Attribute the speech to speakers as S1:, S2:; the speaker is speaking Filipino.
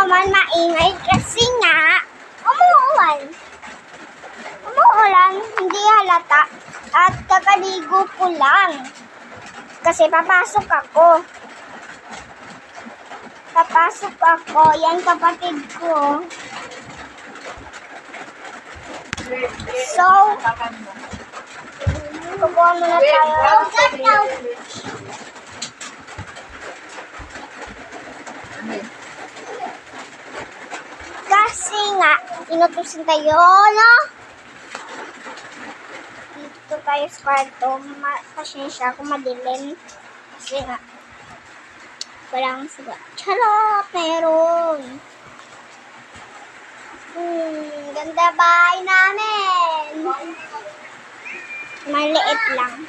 S1: naman maingay kasi nga umuulan, hindi halata at kakaligo ko lang kasi papasok ako, yan kapatid ko. So, kukuha muna tayo. Kasi nga, inutusin tayo, no? Dito tayo sa kwarto. Pasensya ako madilim. Kasi nga, walang siga. Charot! Meron! Ganda bahay namin! Maliit lang.